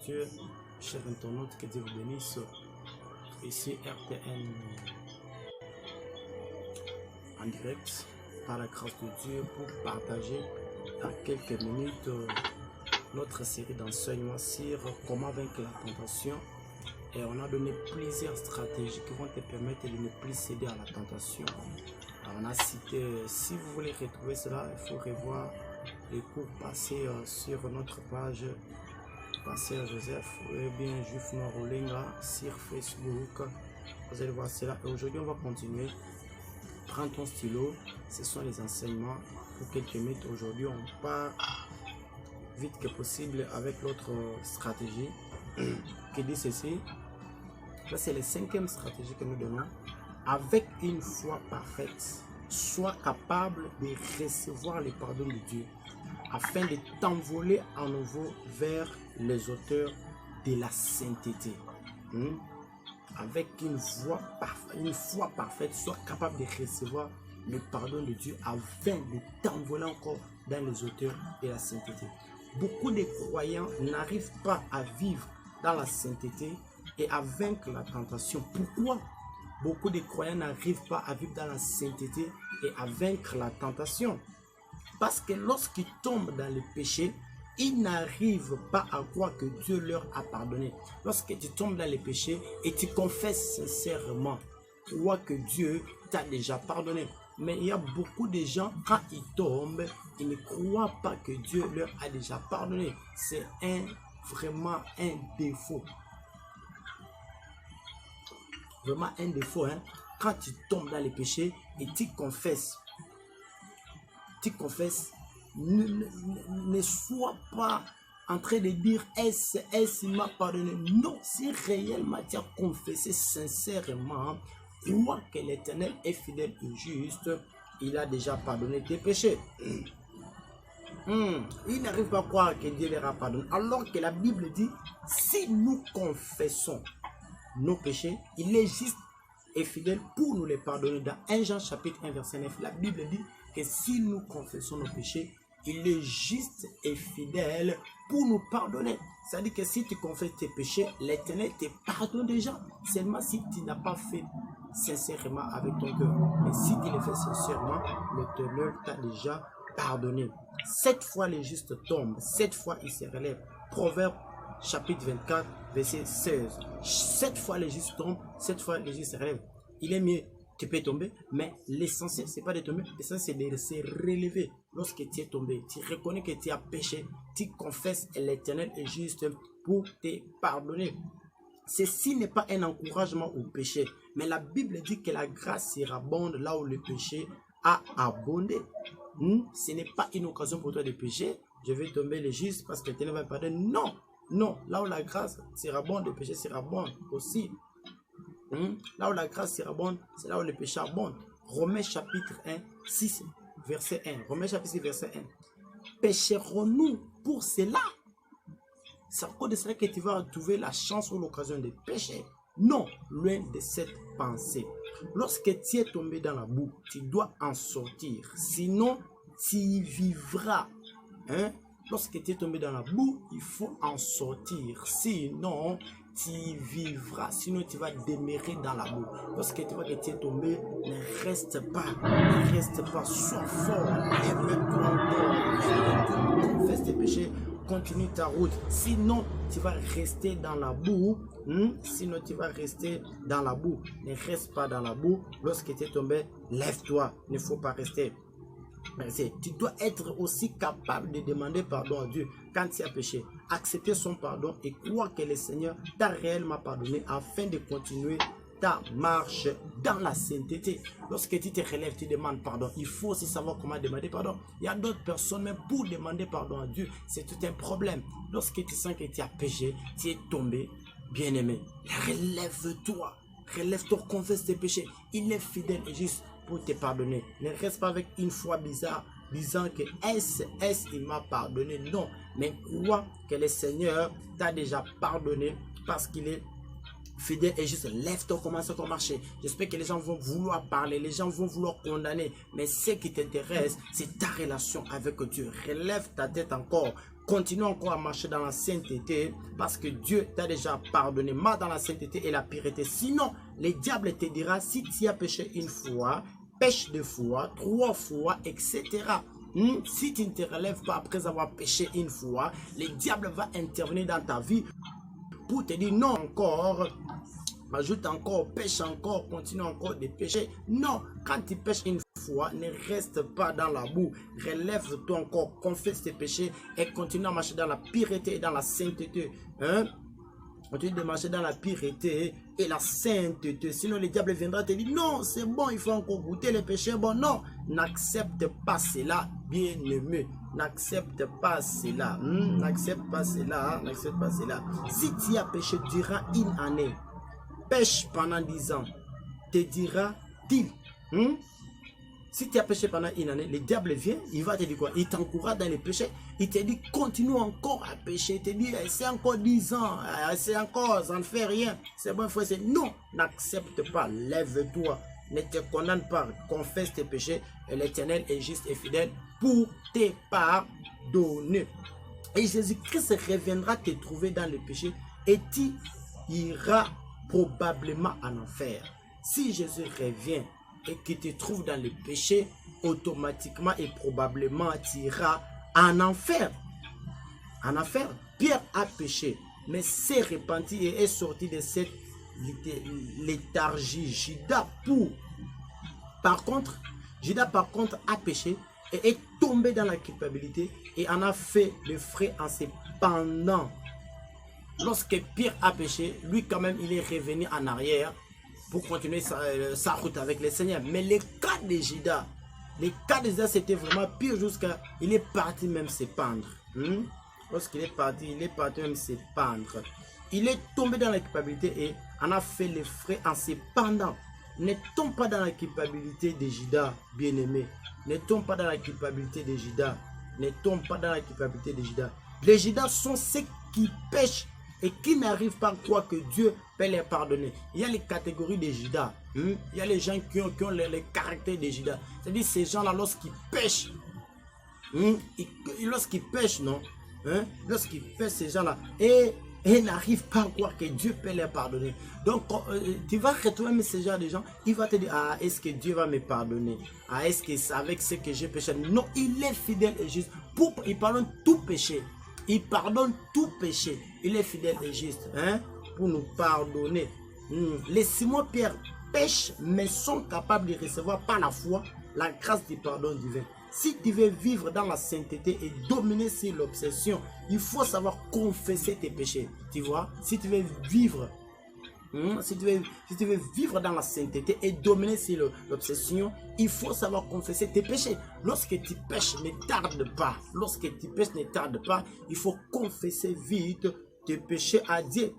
Dieu, chers internautes, que Dieu vous bénisse. Ici RTN en direct, par la grâce de Dieu, pour partager dans quelques minutes notre série d'enseignements sur comment vaincre la tentation. Et on a donné plusieurs stratégies qui vont te permettre de ne plus céder à la tentation. Alors on a cité, si vous voulez retrouver cela, il faut revoir les cours passés sur notre page Pasteur Joseph ou bien Juif Noir Olenga sur Facebook. Vous allez voir cela. Et aujourd'hui, on va continuer. Prends ton stylo. Ce sont les enseignements pour quelques minutes. Aujourd'hui, on part vite que possible avec l'autre stratégie qui dit ceci. Là, c'est la cinquième stratégie que nous donnons. Avec une foi parfaite, sois capable de recevoir le pardon de Dieu afin de t'envoler à nouveau vers les auteurs de la sainteté. Avec une foi parfaite, sois capable de recevoir le pardon de Dieu afin de t'envoler encore dans les auteurs de la sainteté. Beaucoup de croyants n'arrivent pas à vivre dans la sainteté et à vaincre la tentation. Pourquoi beaucoup de croyants n'arrivent pas à vivre dans la sainteté et à vaincre la tentation? Parce que lorsqu'ils tombent dans le péché, ils n'arrivent pas à croire que Dieu leur a pardonné. Lorsque tu tombes dans le péché et tu confesses sincèrement, crois que Dieu t'a déjà pardonné. Mais il y a beaucoup de gens, quand ils tombent, ils ne croient pas que Dieu leur a déjà pardonné. C'est vraiment un défaut. Vraiment un défaut. Quand tu tombes dans le péché et tu confesses, ne sois pas en train de dire est-ce il m'a pardonné. Non, si réellement tu as confessé sincèrement, crois que l'Éternel est fidèle et juste, il a déjà pardonné tes péchés. Il n'arrive pas à croire que Dieu leur a pardonné, alors que la Bible dit, si nous confessons nos péchés, il est juste et fidèle pour nous les pardonner. Dans 1 Jean chapitre 1 verset 9, la Bible dit que si nous confessons nos péchés, il est juste et fidèle pour nous pardonner. C'est-à-dire que si tu confesses tes péchés, l'Éternel te pardonne déjà. Seulement si tu n'as pas fait sincèrement avec ton cœur. Mais si tu le fais sincèrement, l'Éternel t'a déjà pardonné. 7 fois les justes tombent, 7 fois ils se relèvent. Proverbe chapitre 24, verset 16. 7 fois les justes tombent, 7 fois les justes se relèvent. Il est mieux, tu peux tomber, mais l'essentiel, c'est pas de tomber, l'essentiel, c'est de se relever. Lorsque tu es tombé, tu reconnais que tu as péché, tu confesses et l'Éternel est juste pour te pardonner. Ceci n'est pas un encouragement au péché, mais la Bible dit que la grâce surabonde là où le péché a abondé. Ce n'est pas une occasion pour toi de pécher. Je vais tomber le juste parce que l'Éternel va me pardonner. Non, non, là où la grâce surabonde, le péché surabonde aussi. Là où la grâce surabonde, c'est là où le péché abonde. Romains chapitre 1, 6, verset 1. Romains chapitre 6, verset 1. Pécherons-nous pour cela? C'est à cause de cela que tu vas trouver la chance ou l'occasion de pécher. Non, loin de cette pensée. Lorsque tu es tombé dans la boue, tu dois en sortir. Sinon, tu y vivras. Lorsque tu es tombé dans la boue, il faut en sortir. Sinon, tu y vivras. Sinon, tu vas demeurer dans la boue. Lorsque tu vois que tu es tombé, ne reste pas. Ne reste pas. Sois fort. Lève-toi encore. Confesse tes péchés. Continue ta route. Sinon, tu vas rester dans la boue. Sinon, tu vas rester dans la boue. Ne reste pas dans la boue. Lorsque tu es tombé, lève-toi. Il ne faut pas rester. Tu dois être aussi capable de demander pardon à Dieu quand tu as péché. Accepter son pardon et croire que le Seigneur t'a réellement pardonné afin de continuer ta marche dans la sainteté. Lorsque tu te relèves, tu demandes pardon. Il faut aussi savoir comment demander pardon. Il y a d'autres personnes, même pour demander pardon à Dieu, c'est tout un problème. Lorsque tu sens que tu as péché, tu es tombé, bien-aimé, relève-toi. Relève-toi, confesse tes péchés. Il est fidèle et juste pour te pardonner. Ne reste pas avec une foi bizarre disant que il m'a pardonné. Non, mais crois que le Seigneur t'a déjà pardonné parce qu'il est fidèle et juste. Lève-toi, commence à marcher. J'espère que les gens vont vouloir parler, les gens vont vouloir condamner, mais ce qui t'intéresse, c'est ta relation avec Dieu. Relève ta tête encore, continue encore à marcher dans la sainteté parce que Dieu t'a déjà pardonné. Marche dans la sainteté et la pureté. Sinon, le diable te dira, si tu as péché une fois, pêche 2 fois, 3 fois, etc. Si tu ne te relèves pas après avoir péché une fois, le diable va intervenir dans ta vie pour te dire non encore, ajoute encore, pêche encore, continue encore de pécher. Non, quand tu pêches une fois, ne reste pas dans la boue. Relève-toi encore, confesse tes péchés et continue à marcher dans la pureté et dans la sainteté. Continue de marcher dans la pureté et la sainteté. Sinon, le diable viendra te dire non, c'est bon, il faut encore goûter les péchés. Bon, non, n'accepte pas cela, bien-aimé. N'accepte pas cela. N'accepte pas cela. N'accepte pas cela. Si tu as péché durant une année, pêche pendant 10 ans, te dira-t-il. Si tu as péché pendant une année, le diable vient, il va te dire quoi? Il t'encourage dans les péchés. Il te dit, continue encore à pécher. Il te dit, c'est encore 10 ans, c'est encore, ça ne fait rien. C'est bon, frère, c'est non, n'accepte pas, lève-toi, ne te condamne pas, confesse tes péchés. Et l'Éternel est juste et fidèle pour te pardonner. Et Jésus-Christ reviendra te trouver dans le péché et tu iras probablement en enfer. Si Jésus revient et qu'il te trouve dans le péché, automatiquement et probablement tu iras en enfer. En enfer, Pierre a péché, mais s'est repenti et est sorti de cette léthargie. Judas par contre a péché et est tombé dans la culpabilité et en a fait le frais en se pendant. Lorsque Pierre a péché, lui quand même il est revenu en arrière pour continuer sa route avec le Seigneur. Mais le cas de Judas, c'était vraiment pire jusqu'à... Il est parti même se pendre. Lorsqu'il est parti même se pendre. Il est tombé dans la culpabilité et en a fait les frais en se pendant. Ne tombe pas dans la culpabilité de Judas, bien-aimé. Ne tombe pas dans la culpabilité de Judas. Ne tombe pas dans la culpabilité de Judas. Les Judas sont ceux qui pêchent et qui n'arrivent pas à croire que Dieu peut les pardonner. Il y a les catégories de Judas. Il y a les gens qui ont les caractères de Judas. C'est-à-dire ces gens-là, lorsqu'ils pêchent, lorsqu'ils pêchent, non, lorsqu'ils pêchent ces gens-là, et n'arrivent pas à croire que Dieu peut les pardonner. Donc, tu vas retrouver ces gens de gens, il va te dire, ah, est-ce que Dieu va me pardonner? Ah, est-ce que c'est avec ce que j'ai péché? Non, il est fidèle et juste. Il pardonne tout péché. Il pardonne tout péché. Il est fidèle et juste pour nous pardonner. Les Simon-Pierre pêchent, mais sont capables de recevoir par la foi la grâce du pardon divin. Si tu veux vivre dans la sainteté et dominer sur l'obsession, il faut savoir confesser tes péchés. Tu vois, si tu veux vivre, si tu veux vivre dans la sainteté et dominer sur l'obsession, il faut savoir confesser tes péchés. Lorsque tu pêches, ne tarde pas. Lorsque tu pêches, ne tarde pas. Il faut confesser vite tes péchés à Dieu.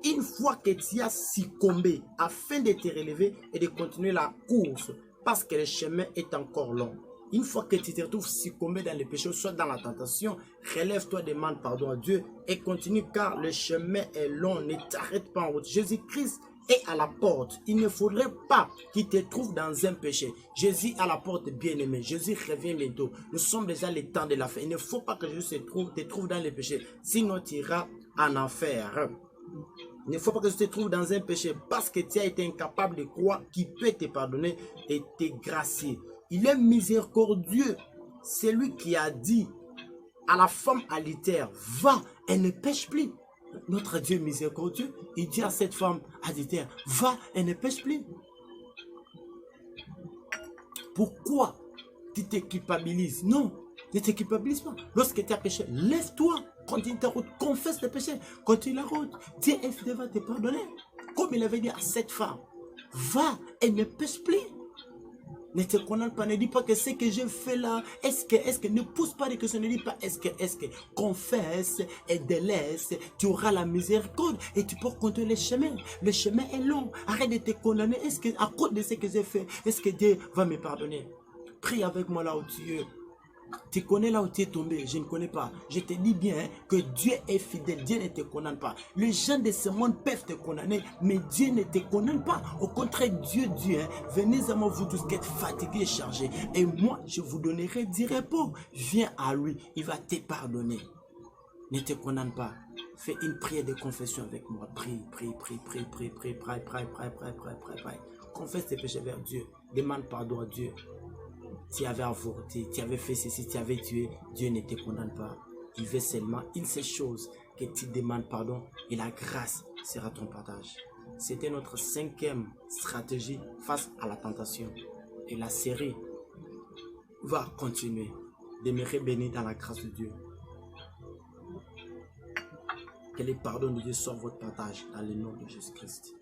Une fois que tu as succombé, afin de te relever et de continuer la course, parce que le chemin est encore long. Une fois que tu te retrouves succombé dans le péché, soit dans la tentation, relève-toi, demande pardon à Dieu et continue car le chemin est long, ne t'arrête pas en route. Jésus-Christ est à la porte. Il ne faudrait pas qu'il te trouve dans un péché. Jésus à la porte, bien-aimé. Jésus revient bientôt. Nous sommes déjà le temps de la fin. Il ne faut pas que Jésus te trouve dans le péché, sinon tu iras en enfer. Il ne faut pas que tu te trouves dans un péché parce que tu as été incapable de croire qu'il peut te pardonner et te gracier. Il est miséricordieux. C'est lui qui a dit à la femme adultère, va, elle ne pêche plus. Notre Dieu miséricordieux, il dit à cette femme adultère, va, elle ne pêche plus. Pourquoi tu te culpabilises? Non, ne te culpabilise pas. Lorsque tu as péché, lève-toi. Continue ta route, confesse tes péchés, continue la route. Dieu est fidèle, va te pardonner. Comme il avait dit à cette femme, va et ne pêche plus. Ne te condamne pas, ne dis pas que ce que j'ai fait là, est-ce que, ne pousse pas des questions, ne dis pas est-ce que, confesse et délaisse, tu auras la miséricorde et tu peux continuer le chemin. Le chemin est long, arrête de te condamner, est-ce que, à cause de ce que j'ai fait, est-ce que Dieu va me pardonner? Prie avec moi là où tu es. Tu connais là où tu es tombé, je ne connais pas. Je te dis bien hein, que Dieu est fidèle, Dieu ne te condamne pas. Les gens de ce monde peuvent te condamner, mais Dieu ne te condamne pas. Au contraire, Dieu dit, hein, venez à moi vous tous qui êtes fatigués et chargés, et moi je vous donnerai du repos. Viens à lui, il va te pardonner. Ne te condamne pas. Fais une prière de confession avec moi. Prie, prie, prie, prie, prie, prie, prie, prie, prie, prie, prie, prie, prie. Confesse tes péchés vers Dieu. Demande pardon à Dieu. Tu avais avorté, tu avais fait ceci, tu avais tué. Dieu ne te condamne pas. Il veut seulement une seule chose, que tu demandes pardon et la grâce sera ton partage. C'était notre 5e stratégie face à la tentation. Et la série va continuer. Demeurer béni dans la grâce de Dieu. Que le pardon de Dieu soit votre partage dans le nom de Jésus-Christ.